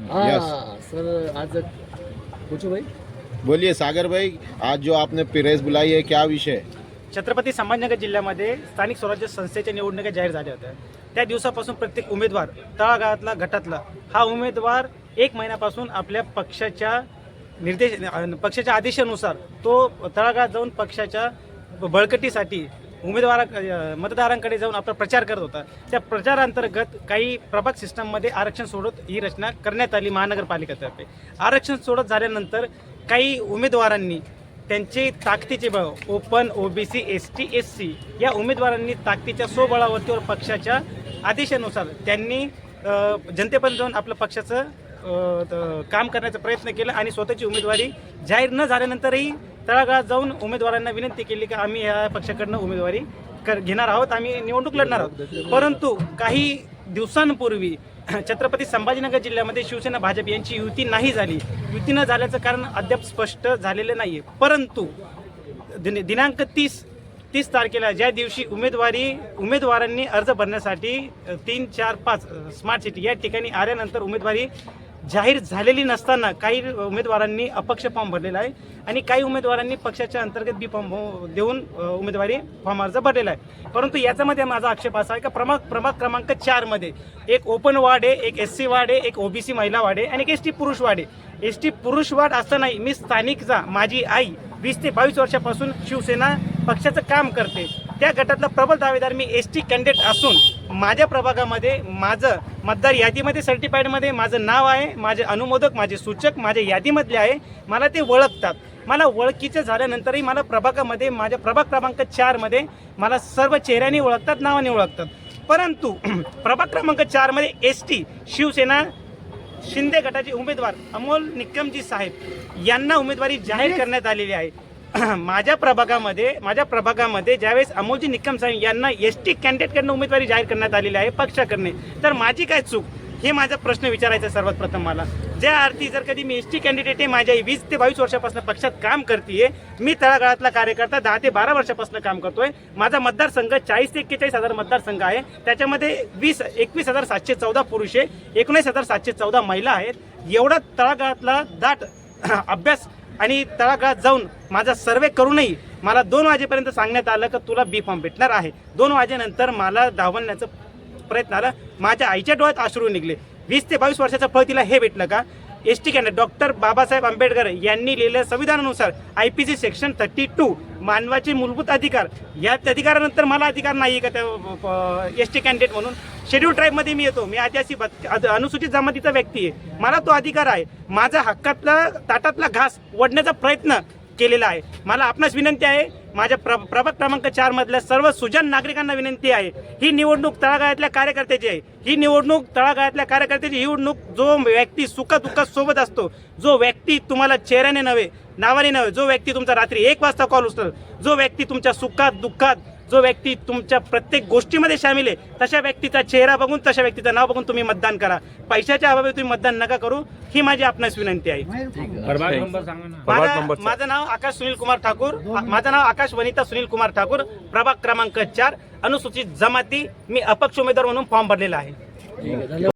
Sir आज पूछो भाई। बोलिए सागर भाई, आज जो आपने प्रेस बुलाई है क्या विषय? छत्रपती संभाजीनगर जिल्ह्यामध्ये स्थानिक स्वराज्य संस्थेच्या निवडणुका जाहीर झाल्या होत्या। त्या दिवसापासून प्रत्येक उमेदवार तळागाळातला गटातला हा उमेदवार एक महिन्यापासून आपल्या पक्षाच्या पक्षाच्या आदेशानुसार तो तळागाळात जाऊन पक्षाच्या बळकटीसाठी मतदारांकडे जाऊन आपला प्रचार करत होता। त्या प्रचारांतर्गत काही प्रभाग सिस्टममध्ये आरक्षण सोडत ही रचना करण्यात आली महानगरपालिकेतर्फे। आरक्षण सोडत झाल्यानंतर काही उमेदवारांनी त्यांचे ताकदीचे बळ ओपन, ओबीसी, एसटी, एससी या उमेदवारांनी ताकदीच्या स्वबळावरती पक्षाच्या आदेशानुसार त्यांनी जनतेपर्यंत जाऊन आपलं पक्षाचं काम करण्याचा प्रयत्न केला आणि स्वतःची उमेदवारी जाहीर न झाल्यानंतरही तळागाळात जाऊन उमेदवारांना विनंती केली की आम्ही या पक्षाकडनं उमेदवारी घेणार आहोत, आम्ही निवडणूक लढणार आहोत। परंतु काही दिवसांपूर्वी छत्रपती संभाजीनगर जिल्ह्यामध्ये शिवसेना भाजप यांची युती नाही झाली। युती न झाल्याचं कारण अद्याप स्पष्ट झालेलं नाही आहे। परंतु दिनांक 30 तारखेला ज्या दिवशी उमेदवारांनी अर्ज भरण्यासाठी 3, 4, 5 स्मार्ट सिटी या ठिकाणी आल्यानंतर उमेदवारी जाहीर झालेली नसताना काही उमेदवारांनी अपक्ष फॉर्म भरलेला आहे आणि काही उमेदवारांनी पक्षाच्या अंतर्गत बी फॉर्म देऊन उमेदवारी फॉर्म अर्ज भरलेला आहे। परंतु याच्यामध्ये माझा आक्षेप असा आहे की प्रभाग क्रमांक 4 मध्ये एक ओपन वार्ड आहे, एक एससी वार्ड आहे, एक ओबीसी महिला वार्ड आहे आणि एक एसटी पुरुष वार्ड आहे। एसटी पुरुष वार्ड असतानाही मी स्थानिकचा माझी आई 20 ते 22 वर्षापासून शिवसेना पक्षाचं काम करते। त्या गटातला प्रबल दावेदार मी एसटी कॅन्डिडेट असून माझ्या प्रभागामध्ये माझं मतदार यादीमध्ये सर्टिफाईडमध्ये माझं नाव आहे, माझे अनुमोदक, माझे सूचक माझ्या यादीमधले आहे। मला ते ओळखतात। मला ओळखीचं झाल्यानंतरही मला प्रभागामध्ये माझ्या प्रभाग क्रमांक 4 मध्ये मला सर्व चेहऱ्यांनी ओळखतात, नावाने ओळखतात। परंतु प्रभाग क्रमांक 4 मध्ये एसटी शिवसेना शिंदे गटाचे उमेदवार अमोल निकमजी साहेब यांना उमेदवारी जाहीर करण्यात आलेली आहे। माझ्या प्रभागामध्ये ज्यावेळेस अमोलजी निकम साहेब यांना एसटी कॅन्डिडेटकडनं उमेदवारी जाहीर करण्यात आलेली आहे पक्षाकडने, तर माझी काय चूक हे माझा प्रश्न विचारायचा आहे सर्वात प्रथम मला। ज्या अर्थी जर कधी मी एसटी कॅन्डिडेट आहे, माझ्या 20 ते 22 वर्षापासून पक्षात काम करतेय, मी तळागाळातला कार्यकर्ता 10 ते 12 वर्षापासून काम करतोय। माझा मतदारसंघ 40 ते 41 हजार मतदारसंघ आहे, त्याच्यामध्ये 21,714 पुरुष आहे, 19,714 महिला आहेत। एवढा तळागाळातला दाट अभ्यास आणि तळागाळात जाऊन माझा सर्वे करूनही मला 2 वाजेपर्यंत सांगण्यात आलं की तुला बी फॉर्म भेटणार आहे। 2 वाजेनंतर मला धावण्याचा प्रयत्न आला, माझ्या आईच्या डोळ्यात अश्रू निघले। 20 ते 22 वर्षाचं फळ तिला हे भेटलं का? ST candidate doctor Babasaheb Ambedkar यांनी लिहिलेल्या संविधानानुसार IPC सेक्शन 32 मानवाचे मूलभूत अधिकार, या अधिकारानंतर मला अधिकार नाही का त्या एसटी कॅन्डिडेट म्हणून? शेड्यूल ट्राईबमध्ये मी येतो, मी आदिवासी अनुसूचित जमातीचा व्यक्ती आहे, मला तो अधिकार आहे। माझा हक्कातला ताटातला घास ओढण्याचा प्रयत्न केलेला आहे। मला आपणास विनंती आहे, माझ्या प्रभाग क्रमांक 4 मधल्या सर्व सुजाण नागरिकांना विनंती आहे, ही निवडणूक तळागाळातल्या कार्यकर्त्याची आहे। ही निवडणूक तळागाळातल्या कार्यकर्त्याची निवडणूक जो व्यक्ती सुखादुःखात सोबत असतो, जो व्यक्ती तुम्हाला चेहऱ्याने नव्हे नावाने नव्हे, जो व्यक्ती तुमचा रात्री 1 वाजता कॉल उचलतो, जो व्यक्ती तुमच्या सुखात दुःखात, जो व्यक्ती तुमच्या प्रत्येक गोष्टीमध्ये सामील आहे, तशा व्यक्तीचा चेहरा बघून, तशा व्यक्तीचं नाव बघून तुम्ही मतदान करा। पैशाच्या अभावी तुम्ही मतदान नका करू, ही माझी आपणास विनंती आहे। माझं नाव आकाश सुनील कुमार ठाकूर, माझं नाव आकाश वनिता सुनील कुमार ठाकूर, प्रभाग क्रमांक 4 अनुसूचित जमाती, मी अपक्ष उमेदवार म्हणून फॉर्म भरलेला आहे।